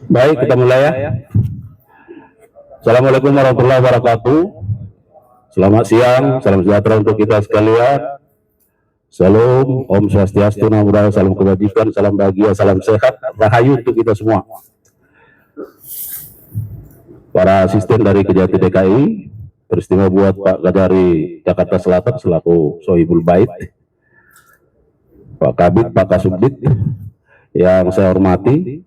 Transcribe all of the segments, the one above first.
Baik, kita mulai ya. Assalamualaikum warahmatullahi wabarakatuh. Selamat siang, salam sejahtera untuk kita sekalian. Salam, Om Swastiastu, Namo Buddhaya, salam kebajikan, salam bahagia, salam sehat, rahayu untuk kita semua. Para asisten dari Kejati DKI, peristiwa buat Pak Kajari Jakarta Selatan selaku Sohibul Bait, Pak Kabid, Pak Kasubdit yang saya hormati,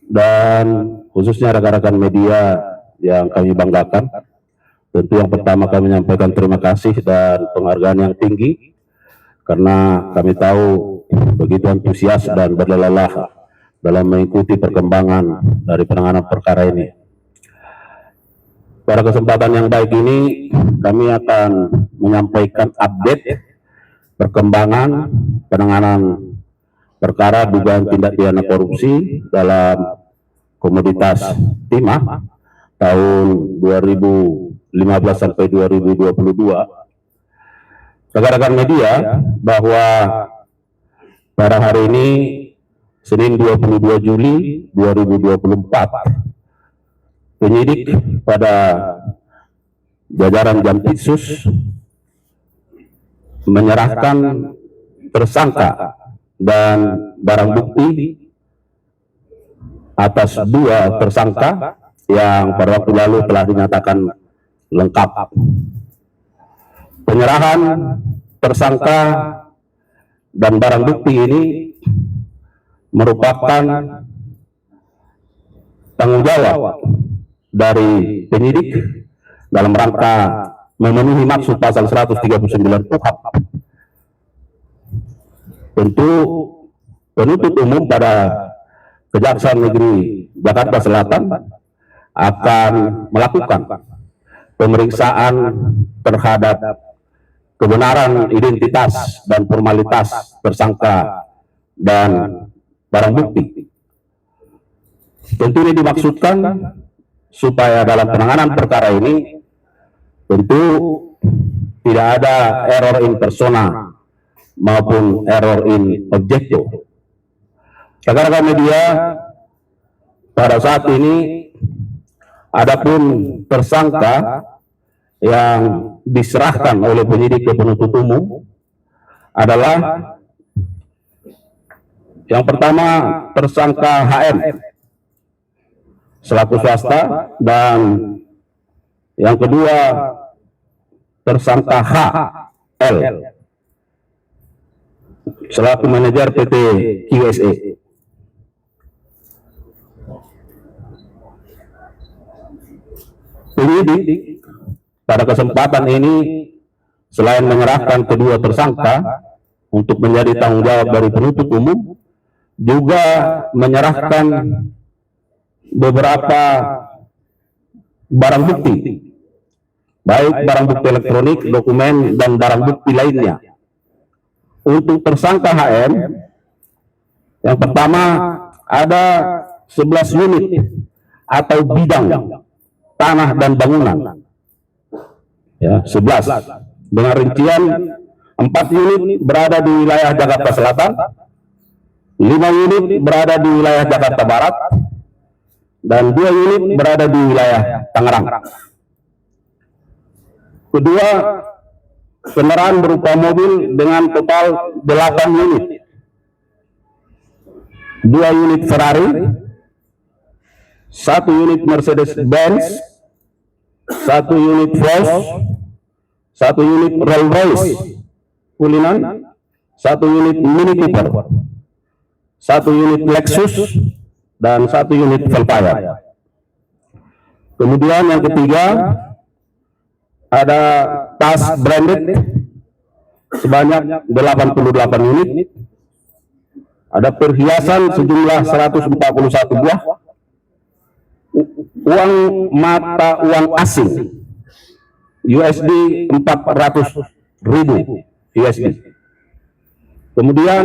dan khususnya rekan-rekan media yang kami banggakan. Tentu yang pertama kami menyampaikan terima kasih dan penghargaan yang tinggi karena kami tahu begitu antusias dan berlelah dalam mengikuti perkembangan dari penanganan perkara ini. Pada kesempatan yang baik ini kami akan menyampaikan update perkembangan penanganan perkara dugaan tindak pidana korupsi dalam komoditas timah tahun 2015 sampai 2022. Rekan-rekan media, bahwa pada hari ini Senin 22 Juli 2024 penyidik pada jajaran Jampitsus menyerahkan tersangka dan barang bukti atas dua tersangka yang pada waktu lalu telah dinyatakan lengkap. Penyerahan tersangka dan barang bukti ini merupakan tanggung jawab dari penyidik dalam rangka memenuhi maksud pasal 139 KUHP. Tentu penuntut umum pada Kejaksaan Negeri Jakarta Selatan akan melakukan pemeriksaan terhadap kebenaran identitas dan formalitas tersangka dan barang bukti. Tentu ini dimaksudkan supaya dalam penanganan perkara ini tentu tidak ada error in persona maupun error in objecto. Rekan-rekan media, pada saat ini adapun tersangka yang diserahkan oleh penyidik ke penuntut umum adalah yang pertama tersangka HM selaku swasta, dan yang kedua tersangka HL selaku manajer PT QSE. Penyidik pada kesempatan ini selain menyerahkan kedua tersangka untuk menjadi tanggung jawab dari penuntut umum, juga menyerahkan beberapa barang bukti, baik barang bukti elektronik, dokumen, dan barang bukti lainnya. Untuk tersangka HM, yang pertama ada 11 unit atau bidang tanah dan bangunan, ya 11, dengan rincian 4 unit berada di wilayah Jakarta Selatan, 5 unit berada di wilayah Jakarta Barat, dan 2 unit berada di wilayah Tangerang. Kedua, kendaraan berupa mobil dengan total 8 unit, 2 unit Ferrari, 1 unit Mercedes-Benz, 1 unit Volvo, 1 unit Rolls-Royce Cullinan, 1 unit Mini Cooper, 1 unit Lexus, dan 1 unit Velfire. Kemudian yang ketiga ada tas branded sebanyak 88 unit, ada perhiasan sejumlah 141 buah, uang mata uang asing USD 400.000 USD. Kemudian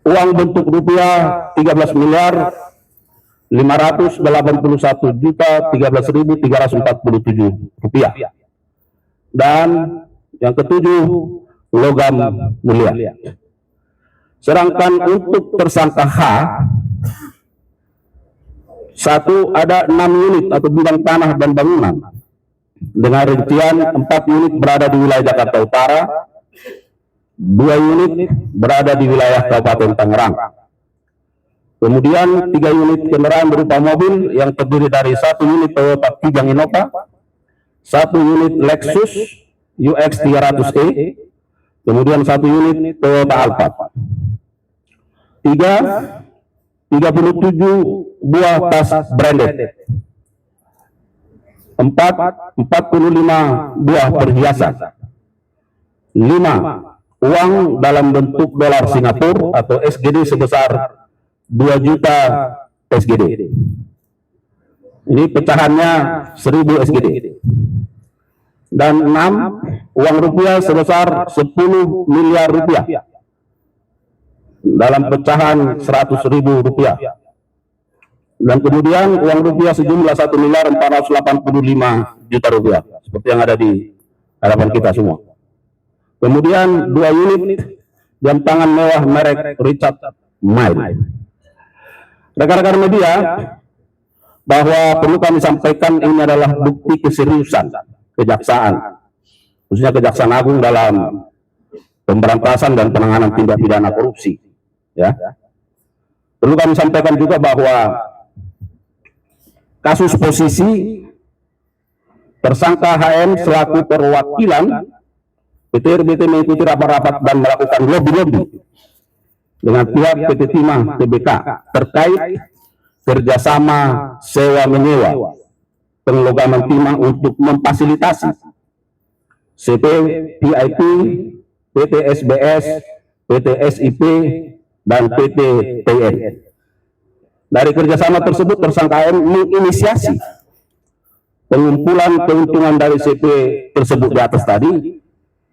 uang bentuk rupiah 13.581.013.347 rupiah. Dan yang ketujuh, logam mulia. Sedangkan untuk tersangka H Satu, ada 6 unit atau bidang tanah dan bangunan dengan rincian 4 unit berada di wilayah Jakarta Utara, 2 unit berada di wilayah Kabupaten Tangerang. Kemudian 3 unit kendaraan berupa mobil yang terdiri dari 1 unit Toyota Kijang Innova, 1 unit Lexus UX 300e, kemudian 1 unit Toyota Alphard. 37 buah tas branded, 45 buah perhiasan, 5 uang dalam bentuk dolar Singapura atau SGD sebesar 2 juta SGD. Ini pecahannya 1000 SGD. Dan 6 uang rupiah sebesar 10 miliar rupiah dalam pecahan 100.000 rupiah. Dan kemudian uang rupiah sejumlah 1.485 juta rupiah, seperti yang ada di hadapan kita semua. Kemudian 2 unit jam tangan mewah merek Richard Mille. Rekan-rekan media, bahwa perlu kami sampaikan ini adalah bukti keseriusan kejaksaan, khususnya Kejaksaan Agung dalam pemberantasan dan penanganan tindak pidana korupsi. Ya, perlu kami sampaikan juga bahwa kasus posisi tersangka HM selaku perwakilan PT RBT mengikuti rapat-rapat dan melakukan lobby-lobby dengan pihak PT Timah Tbk terkait kerjasama sewa menyewa pengelogaman timah untuk memfasilitasi CP PIP, PT SBS, PT SIP, dan PT TN. Dari kerjasama tersebut, tersangka M menginisiasi pengumpulan keuntungan dari CP tersebut di atas tadi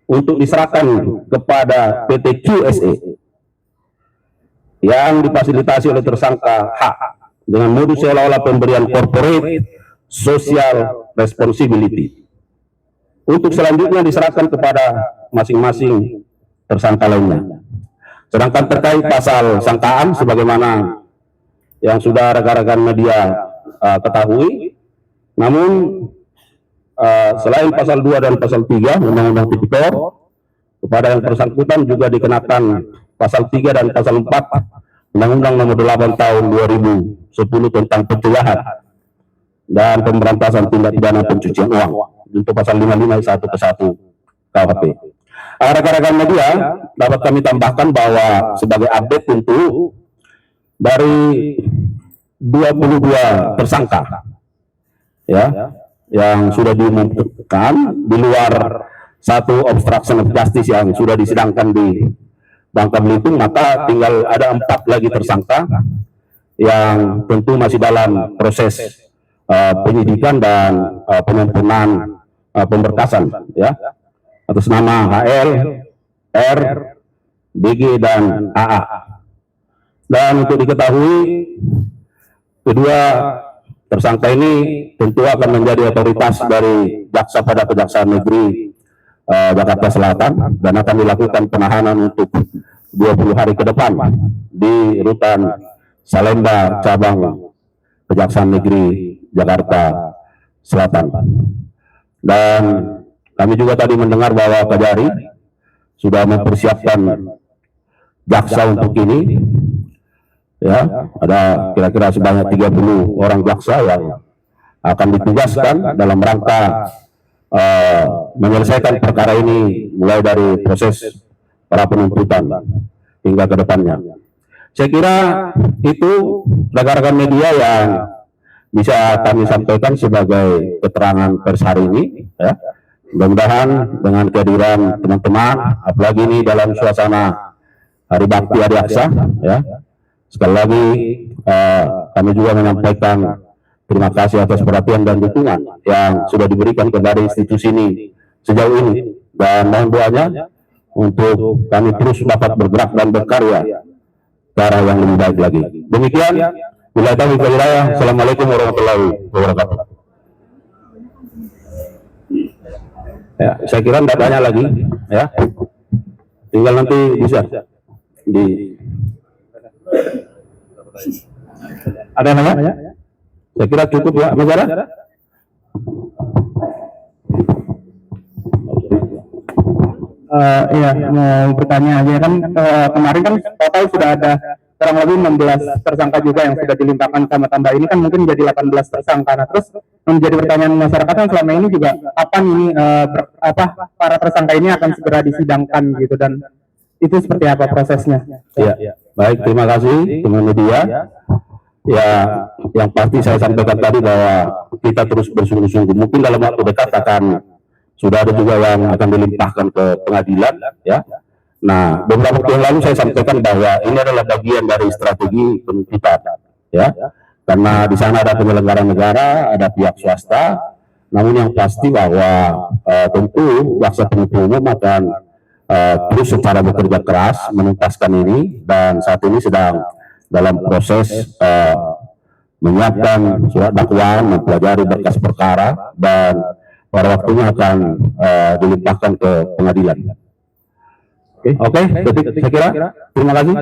untuk diserahkan kepada PT QSE yang difasilitasi oleh tersangka H dengan modus seolah-olah pemberian corporate social responsibility untuk selanjutnya diserahkan kepada masing-masing tersangka lainnya. Sedangkan terkait pasal sangkaan sebagaimana yang sudah rekan-rekan media ketahui, namun selain pasal 2 dan pasal 3 Undang-Undang Tipikor, kepada yang bersangkutan juga dikenakan pasal 3 dan pasal 4 Undang-Undang Nomor 8 Tahun 2010 tentang pencegahan dan pemberantasan tindak pidana pencucian uang untuk pasal 55 1 ke 1 KUHP. Rekan-rekan media, dapat kami tambahkan bahwa sebagai update tentu dari 22 tersangka ya yang sudah diumumkan di luar satu obstruction of justice yang sudah disidangkan di Bangka Belitung, maka tinggal ada 4 lagi tersangka yang tentu masih dalam proses penyidikan dan penyempurnaan pemberkasan ya atas nama HL, R, BG, dan AA. Dan untuk diketahui, kedua tersangka ini tentu akan menjadi otoritas dari jaksa pada Kejaksaan Negeri Jakarta Selatan dan akan dilakukan penahanan untuk 20 hari ke depan di rutan Salemba cabang Kejaksaan Negeri Jakarta Selatan. Dan kami juga tadi mendengar bahwa Kajari sudah mempersiapkan jaksa untuk ini. Ya, ada kira-kira sebanyak 30 orang jaksa yang akan ditugaskan dalam rangka menyelesaikan perkara ini mulai dari proses para penuntutan hingga ke depannya. Saya kira itu rekan-rekan media yang bisa kami sampaikan sebagai keterangan pers hari ini. Ya. Mudah-mudahan dengan kehadiran teman-teman, apalagi ini dalam suasana Hari Bakti Adiaksa, ya. Sekali lagi kami juga menyampaikan terima kasih atas perhatian dan dukungan yang sudah diberikan kepada institusi ini sejauh ini, dan mohon doanya untuk kami terus dapat bergerak dan berkarya ke arah yang lebih baik lagi. Demikian, bila tahu wilayah. Assalamualaikum warahmatullahi wabarakatuh. Ya, saya kira tidak banyak lagi, ya. Tinggal nanti bisa di. Ada yang nanya? Saya kira cukup ya, Negara. Iya, mau bertanya aja kan, kemarin kan total sudah ada kurang lebih 16 tersangka juga yang sudah dilimpahkan, tambah ini kan mungkin jadi 18 tersangka. Nah, terus menjadi pertanyaan masyarakat kan selama ini juga kapan ini para tersangka ini akan segera disidangkan gitu, dan itu seperti apa prosesnya? Ya, baik, terima kasih teman media. Ya, yang pasti saya sampaikan tadi bahwa kita terus bersungguh-sungguh. Mungkin dalam waktu dekat sudah ada juga yang akan dilimpahkan ke pengadilan, ya. Nah, beberapa waktu yang lalu saya sampaikan bahwa ini adalah bagian dari strategi penuntutan, ya. Karena di sana ada penyelenggara negara, ada pihak swasta. Namun yang pasti bahwa tentu jaksa penuntut umum akan terus secara bekerja keras menuntaskan ini, dan saat ini sedang dalam proses menyiapkan surat dakwaan, mempelajari berkas perkara, dan pada waktunya akan dilimpahkan ke pengadilan. Oke, saya kira. Terima kasih.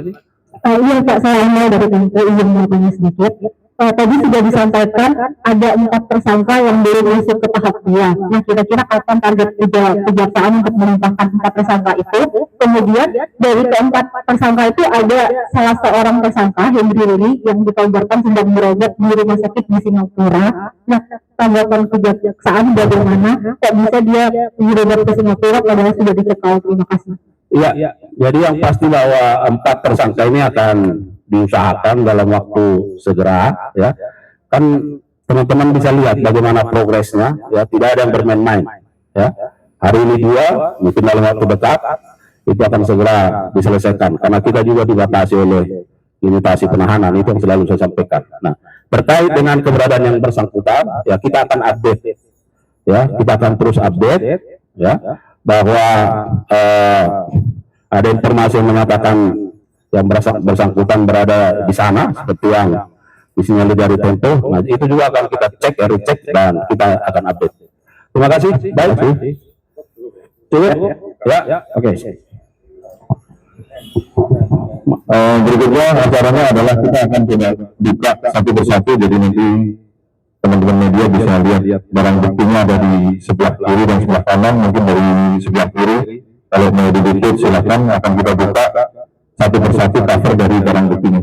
Iya Pak, saya Amel dari Tempo, izin bertanya sedikit. Tadi sudah disampaikan ada 4 tersangka yang belum masuk ke tahap 2. Nah, kira-kira kapan target kejaksaan untuk melimpahkan 4 tersangka itu? Kemudian dari keempat tersangka itu ada salah seorang tersangka, Henry Riri, yang dikabarkan sedang berobat di rumah sakit di Singapura. Nah, tanggapan kejaksaan bagaimana? Kok bisa dia berobat ke Singapura padahal sudah dicekal? Terima kasih. Iya, jadi yang pasti bahwa 4 tersangka ini akan diusahakan dalam waktu segera, ya. Kan teman-teman bisa lihat bagaimana progresnya, ya, tidak ada yang bermain-main, ya. Hari ini 2, mungkin dalam waktu dekat itu akan segera diselesaikan, karena kita juga dibatasi oleh limitasi penahanan, itu yang selalu saya sampaikan. Nah, terkait dengan keberadaan yang bersangkutan, ya kita akan update, ya, kita akan terus update, ya, bahwa ada informasi yang menyatakan yang bersangkutan berada di sana, seperti yang disinyalir dari Tempo. Nah, itu juga akan kita cek, recek, dan kita akan update. Terima kasih. Baik. Cukup? Ya. Oke. Berikutnya acaranya adalah kita akan buka satu persatu, jadi nanti teman-teman media bisa lihat barang buktinya ada di sebelah kiri dan sebelah kanan. Mungkin dari sebelah kiri, kalau mau ditutup silakan, akan kita buka satu persatu cover dari barang buktinya.